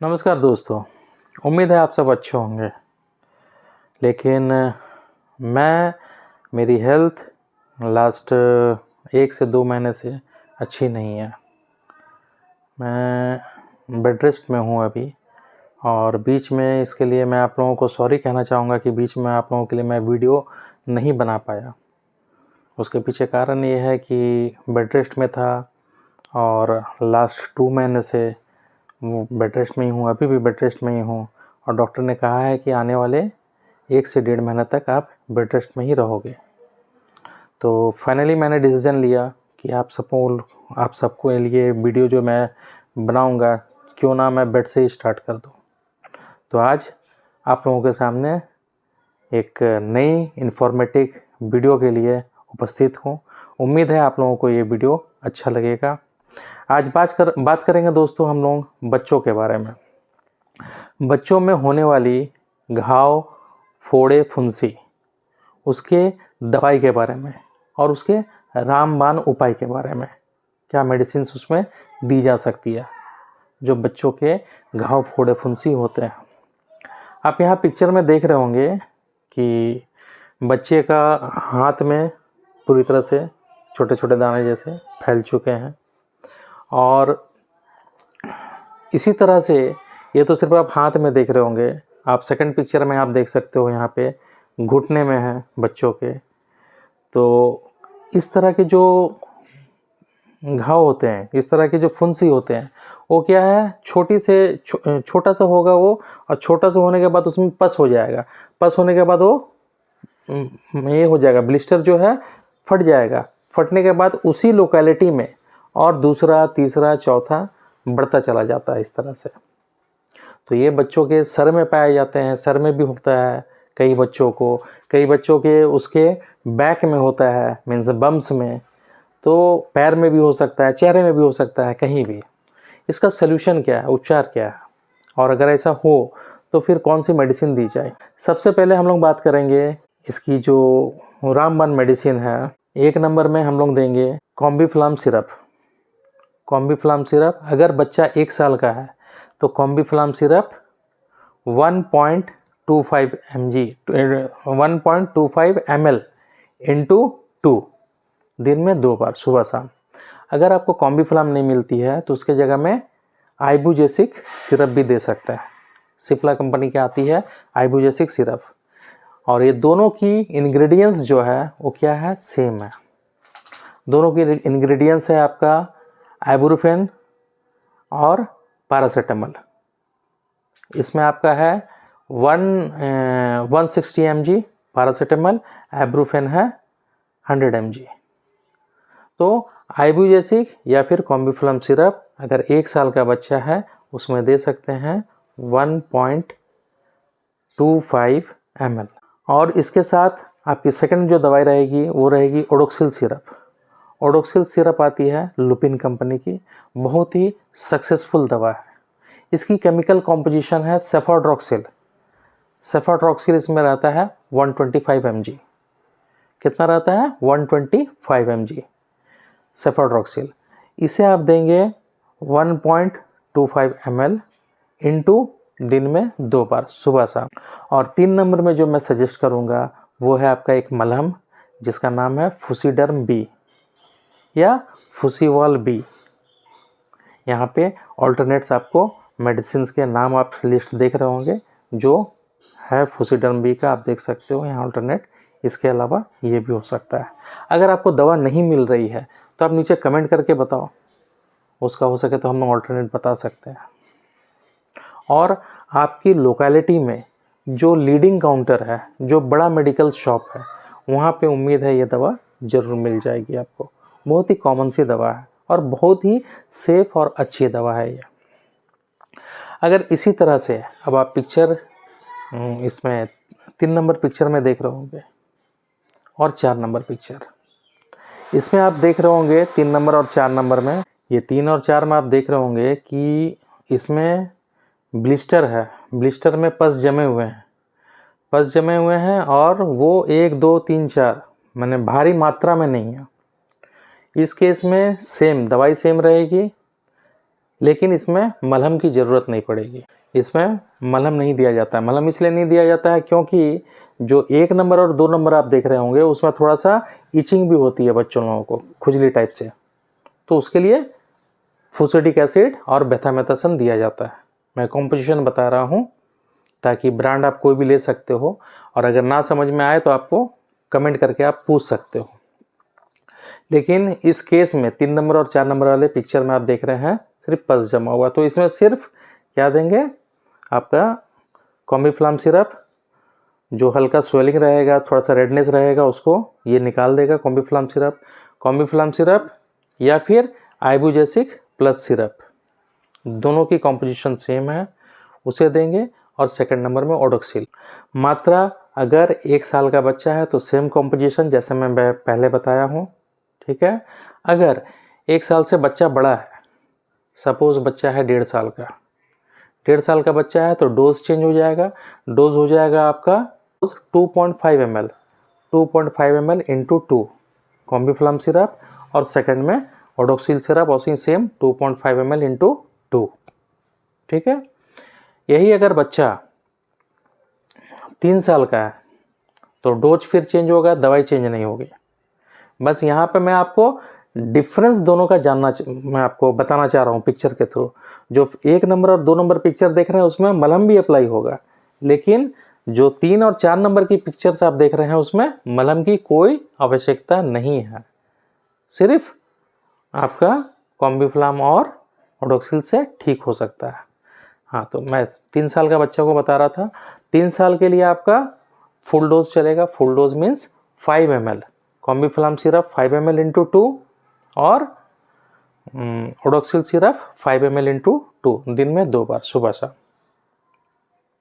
नमस्कार दोस्तों। उम्मीद है आप सब अच्छे होंगे। लेकिन मेरी हेल्थ लास्ट 1 से 2 महीने से अच्छी नहीं है। मैं बेड रेस्ट में हूँ अभी, और बीच में इसके लिए मैं आप लोगों को सॉरी कहना चाहूँगा कि बीच में आप लोगों के लिए मैं वीडियो नहीं बना पाया। उसके पीछे कारण ये है कि बेड रेस्ट में था और लास्ट 2 महीने से वो बेड रेस्ट में ही हूँ, अभी भी बेड रेस्ट में ही हूँ। और डॉक्टर ने कहा है कि आने वाले 1 से 1.5 महीने तक आप बेड रेस्ट में ही रहोगे। तो फाइनली मैंने डिसीज़न लिया कि आप सबको लिए वीडियो जो मैं बनाऊँगा, क्यों ना मैं बेड से ही स्टार्ट कर दूँ। तो आज आप लोगों के सामने एक नई इन्फॉर्मेटिव वीडियो के लिए उपस्थित हूँ। उम्मीद है आप लोगों को ये वीडियो अच्छा लगेगा। आज बात करेंगे दोस्तों हम लोग बच्चों के बारे में। बच्चों में होने वाली घाव, फोड़े, फुंसी, उसके दवाई के बारे में और उसके रामबाण उपाय के बारे में, क्या मेडिसिन उसमें दी जा सकती है जो बच्चों के घाव, फोड़े, फुंसी होते हैं। आप यहाँ पिक्चर में देख रहे होंगे कि बच्चे का हाथ में पूरी तरह से छोटे छोटे दाने जैसे फैल चुके हैं। और इसी तरह से ये तो सिर्फ आप हाथ में देख रहे होंगे, आप सेकंड पिक्चर में आप देख सकते हो यहाँ पे घुटने में है बच्चों के। तो इस तरह के जो घाव होते हैं, इस तरह के जो फुंसी होते हैं, वो क्या है, छोटा सा होगा वो, और छोटा सा होने के बाद उसमें पस हो जाएगा। पस होने के बाद वो ये हो जाएगा, ब्लिस्टर जो है फट जाएगा। फटने के बाद उसी लोकेलिटी में और दूसरा, तीसरा, चौथा बढ़ता चला जाता है इस तरह से। तो ये बच्चों के सर में पाए जाते हैं, सर में भी होता है कई बच्चों के उसके बैक में होता है, मीन्स बम्स में। तो पैर में भी हो सकता है, चेहरे में भी हो सकता है, कहीं भी। इसका सल्यूशन क्या है, उपचार क्या है, और अगर ऐसा हो तो फिर कौन सी मेडिसिन दी जाए। सबसे पहले हम लोग बात करेंगे इसकी जो रामबाण मेडिसिन है। 1 नंबर में हम लोग देंगे कॉम्बीफ्लाम सिरप। कॉम्बीफ्लाम सिरप, अगर बच्चा 1 साल का है तो कॉम्बीफ्लाम सिरप 1.25 ml इंटू 2, दिन में 2 बार, सुबह शाम। अगर आपको कॉम्बीफ्लाम नहीं मिलती है तो उसके जगह में आइबुजेसिक सिरप भी दे सकते हैं। सिप्ला कंपनी की आती है आइबुजेसिक सिरप। और ये दोनों की इंग्रेडिएंट्स जो है वो क्या है, सेम है। दोनों की इंग्रेडिएंट्स है आपका आइबुप्रोफेन और पैरासीटामोल। इसमें आपका है 160 mg पैरासीटामोल, आइबुप्रोफेन है 100 mg। तो आइबुजेसिक या फिर कॉम्बीफ्लाम सिरप अगर 1 साल का बच्चा है उसमें दे सकते हैं 1.25 ml। और इसके साथ आपकी सेकंड जो दवाई रहेगी वो रहेगी ओडोक्सिल सिरप। ओडोक्सिल सिरप आती है लुपिन कंपनी की, बहुत ही सक्सेसफुल दवा है। इसकी केमिकल कॉम्पोजिशन है सेफाड्रॉक्सिल। सेफाड्रॉक्सिल इसमें रहता है 125 mg। कितना रहता है, 125 mg सेफाड्रॉक्सिल। इसे आप देंगे 1.25 ml इंटू दिन में 2 बार, सुबह शाम। और 3 नंबर में जो मैं सजेस्ट करूँगा वो है आपका एक मलहम जिसका नाम है फुसीडर्म बी या फुसीवॉल बी। यहाँ पे ऑल्टरनेट्स आपको मेडिसिन के नाम आप लिस्ट देख रहे होंगे, जो है फुसीडर्म बी का आप देख सकते हो यहाँ ऑल्टरनेट। इसके अलावा ये भी हो सकता है। अगर आपको दवा नहीं मिल रही है तो आप नीचे कमेंट करके बताओ, उसका हो सके तो हम लोग ऑल्टरनेट बता सकते हैं। और आपकी लोकेलिटी में जो लीडिंग काउंटर है, जो बड़ा मेडिकल शॉप है, वहाँ पे उम्मीद है ये दवा ज़रूर मिल जाएगी आपको। बहुत ही कॉमन सी दवा है और बहुत ही सेफ और अच्छी दवा है ये। अगर इसी तरह से अब आप पिक्चर इसमें 3 नंबर पिक्चर में देख रहे होंगे और 4 नंबर पिक्चर, इसमें आप देख रहे होंगे 3 नंबर और 4 नंबर में, ये 3 और 4 में आप देख रहे होंगे कि इसमें ब्लिस्टर है। ब्लिस्टर में पस जमे हुए हैं और वो 1 2 3 4 मैंने भारी मात्रा में नहीं है। इस केस में सेम दवाई सेम रहेगी, लेकिन इसमें मलहम की ज़रूरत नहीं पड़ेगी। इसमें मलहम नहीं दिया जाता है। मलहम इसलिए नहीं दिया जाता है क्योंकि जो 1 नंबर और 2 नंबर आप देख रहे होंगे उसमें थोड़ा सा इचिंग भी होती है बच्चों लोगों को, खुजली टाइप से, तो उसके लिए फुसेटिक एसिड और बेथामेथासन दिया जाता है। मैं कॉम्पोजिशन बता रहा हूँ ताकि ब्रांड आप कोई भी ले सकते हो, और अगर ना समझ में आए तो आपको कमेंट करके आप पूछ सकते हो। लेकिन इस केस में 3 नंबर और 4 नंबर वाले पिक्चर में आप देख रहे हैं सिर्फ पस जमा हुआ, तो इसमें सिर्फ क्या देंगे, आपका कॉम्बिफ्लाम सिरप, जो हल्का स्वेलिंग रहेगा, थोड़ा सा रेडनेस रहेगा, उसको ये निकाल देगा कॉम्बिफ्लाम सिरप। कॉम्बिफ्लाम सिरप या फिर आइबुजेसिक प्लस सिरप, दोनों की कॉम्पोजिशन सेम है, उसे देंगे। और सेकंड नंबर में ओडोक्सिल। मात्रा अगर 1 साल का बच्चा है तो सेम कॉम्पोजिशन जैसे मैं पहले बताया हूँ, ठीक है। अगर 1 साल से बच्चा बड़ा है, सपोज बच्चा है 1.5 साल का, 1.5 साल का बच्चा है, तो डोज चेंज हो जाएगा। डोज हो जाएगा आपका 2.5 ml, 2.5 ml into 2 Combiflam syrup, और सेकंड में ओडोक्सिल सिरप उसी सेम 2.5 ml इंटू 2, ठीक है। यही अगर बच्चा 3 साल का है तो डोज फिर चेंज होगा, दवाई चेंज नहीं होगी। बस यहाँ पे मैं आपको डिफरेंस दोनों का मैं आपको बताना चाह रहा हूँ पिक्चर के थ्रू। जो 1 नंबर और 2 नंबर पिक्चर देख रहे हैं उसमें मलहम भी अप्लाई होगा, लेकिन जो 3 और 4 नंबर की पिक्चर्स आप देख रहे हैं उसमें मलहम की कोई आवश्यकता नहीं है, सिर्फ आपका कॉम्बिफ्लाम और ओडोक्सिल से ठीक हो सकता है। हाँ, तो मैं 3 साल का बच्चा को बता रहा था। 3 साल के लिए आपका फुल डोज चलेगा। Full dose means 5 ml Combiflam syrup 5 ml into 2 और ओडोक्सिल सिरप 5 ml इंटू 2, दिन में 2 बार, सुबह शाम,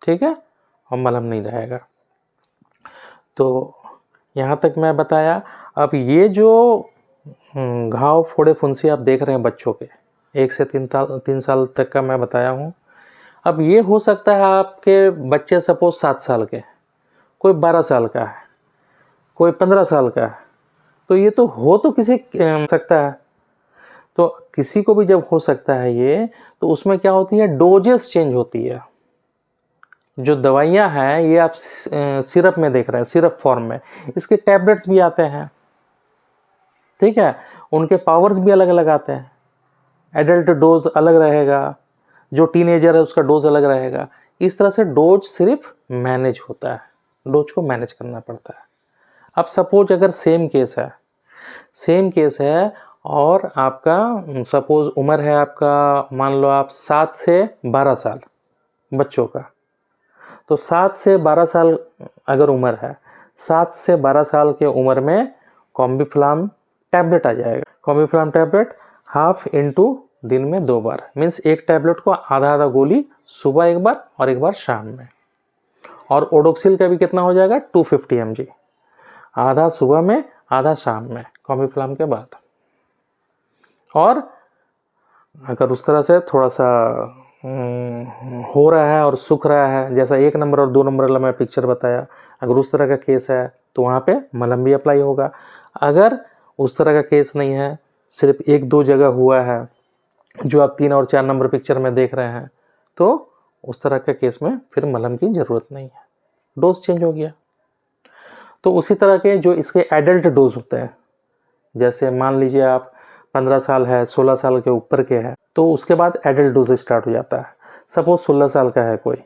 ठीक है। और मलहम नहीं रहेगा। तो यहाँ तक मैं बताया। अब ये जो घाव, फोड़े, फुंसी आप देख रहे हैं बच्चों के 1 से 3 साल तक का मैं बताया हूँ। अब ये हो सकता है आपके बच्चे सपोज 7 साल के, कोई 12 साल का है, कोई 15 साल का है, तो ये तो हो तो किसी सकता है। तो किसी को भी जब हो सकता है ये, तो उसमें क्या होती है, डोजेस चेंज होती है। जो दवाइयाँ हैं ये आप सिरप में देख रहे हैं, सिरप फॉर्म में, इसके टैबलेट्स भी आते हैं, ठीक है। उनके पावर्स भी अलग अलग आते हैं। एडल्ट डोज अलग रहेगा, जो टीनेजर है उसका डोज अलग रहेगा। इस तरह से डोज सिर्फ मैनेज होता है, डोज को मैनेज करना पड़ता है। अब सपोज अगर सेम केस है और आपका सपोज उम्र है आपका, मान लो आप 7 से 12 साल बच्चों का, तो 7 से 12 साल अगर उम्र है, 7 से 12 साल के उम्र में कॉम्बिफ्लाम टैबलेट आ जाएगा। कॉम्बिफ्लाम टैबलेट हाफ इंटू दिन में 2 बार, मीन्स एक टैबलेट को आधा आधा गोली, सुबह 1 बार और 1 बार शाम में। और ओडोक्सिल का भी कितना हो जाएगा, 250 mg, आधा सुबह में आधा शाम में कॉम्बिफ्लाम के बाद। और अगर उस तरह से थोड़ा सा हो रहा है और सूख रहा है, जैसा 1 नंबर और 2 नंबर वाला मैं पिक्चर बताया, अगर उस तरह का केस है तो वहाँ पे मलहम भी अप्लाई होगा। अगर उस तरह का केस नहीं है, सिर्फ 1-2 जगह हुआ है जो आप 3 और 4 नंबर पिक्चर में देख रहे हैं, तो उस तरह के केस में फिर मलहम की ज़रूरत नहीं है, डोज चेंज हो गया। तो उसी तरह के जो इसके एडल्ट डोज होते हैं, जैसे मान लीजिए आप 15 साल है, 16 साल के ऊपर के हैं, तो उसके बाद एडल्ट डोज स्टार्ट हो जाता है। सपोज 16 साल का है कोई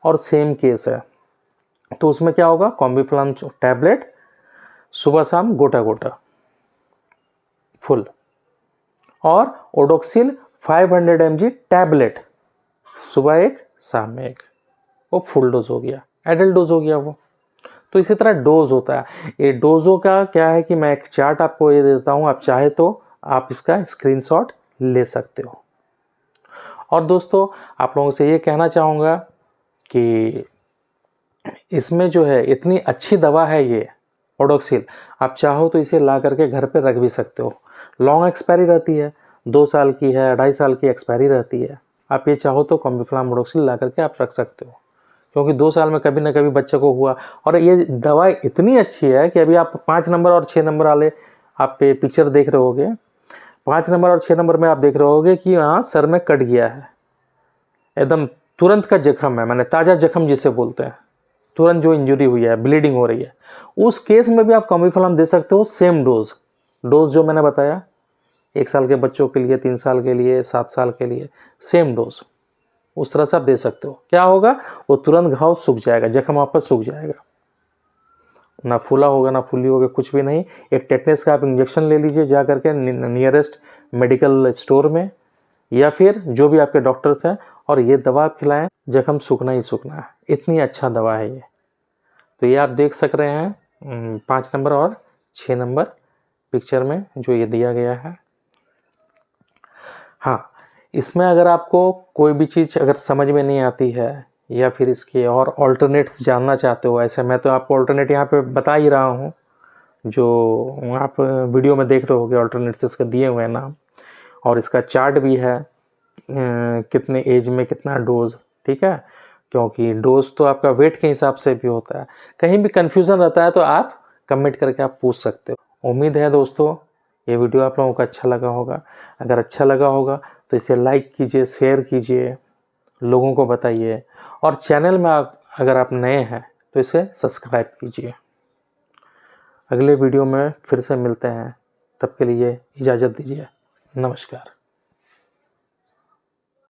और सेम केस है, तो उसमें क्या होगा, कॉम्बिफ्लाम टैबलेट सुबह शाम गोटा गोटा फुल, और ओडोक्सिल 500 mg टैबलेट सुबह 1 शाम में 1, वो फुल डोज हो गया, एडल्ट डोज हो गया वो। तो इसी तरह डोज होता है। ये डोजों का क्या है कि मैं एक चार्ट आपको ये देता हूँ, आप चाहे तो आप इसका स्क्रीनशॉट ले सकते हो। और दोस्तों, आप लोगों से ये कहना चाहूँगा कि इसमें जो है इतनी अच्छी दवा है ये ओडोक्सिल, आप चाहो तो इसे ला करके घर पे रख भी सकते हो। लॉन्ग एक्सपायरी रहती है, 2 साल की है, 2.5 साल की एक्सपायरी रहती है। आप ये चाहो तो कॉम्बिफ्लाम ओडोक्सिल ला करके आप रख सकते हो, क्योंकि 2 साल में कभी ना कभी बच्चे को हुआ। और ये दवा इतनी अच्छी है कि अभी आप 5 नंबर और 6 नंबर वाले आप पिक्चर देख रहे होगे, 5 नंबर और 6 नंबर में आप देख रहे होगे कि यहाँ सर में कट गया है, एकदम तुरंत का जख्म है, माने ताज़ा जख्म जिसे बोलते हैं, तुरंत जो इंजरी हुई है, ब्लीडिंग हो रही है, उस केस में भी आप कॉम्बीफ्लाम दे सकते हो। सेम डोज जो मैंने बताया, 1 साल के बच्चों के लिए, 3 साल के लिए, 7 साल के लिए, सेम डोज उस तरह से आप दे सकते हो। क्या होगा, वो तुरंत घाव सूख जाएगा, जख्म आपका सूख जाएगा, ना फूला होगा ना फूली होगी, कुछ भी नहीं। एक टेटनेस का आप इंजेक्शन ले लीजिए जा करके नियरेस्ट मेडिकल स्टोर में, या फिर जो भी आपके डॉक्टर्स हैं, और ये दवा आप खिलाएं, जख्म सूखना ही सूखना है। इतनी अच्छा दवा है ये। तो ये आप देख सक रहे हैं 5 नंबर और 6 नंबर पिक्चर में जो ये दिया गया है। हाँ, इसमें अगर आपको कोई भी चीज़ अगर समझ में नहीं आती है, या फिर इसके और ऑल्टरनेट्स जानना चाहते हो, ऐसे मैं तो आपको ऑल्टरनेट यहाँ पे बता ही रहा हूँ, जो आप वीडियो में देख रहे होगे, ऑल्टरनेट्स इसके दिए हुए हैं नाम, और इसका चार्ट भी है कितने एज में कितना डोज, ठीक है, क्योंकि डोज तो आपका वेट के हिसाब से भी होता है। कहीं भी कन्फ्यूज़न रहता है तो आप कमेंट करके आप पूछ सकते हो। उम्मीद है दोस्तों ये वीडियो आप लोगों को अच्छा लगा होगा। अगर अच्छा लगा होगा तो इसे लाइक कीजिए, शेयर कीजिए, लोगों को बताइए, और चैनल में अगर आप नए हैं तो इसे सब्सक्राइब कीजिए। अगले वीडियो में फिर से मिलते हैं, तब के लिए इजाज़त दीजिए। नमस्कार।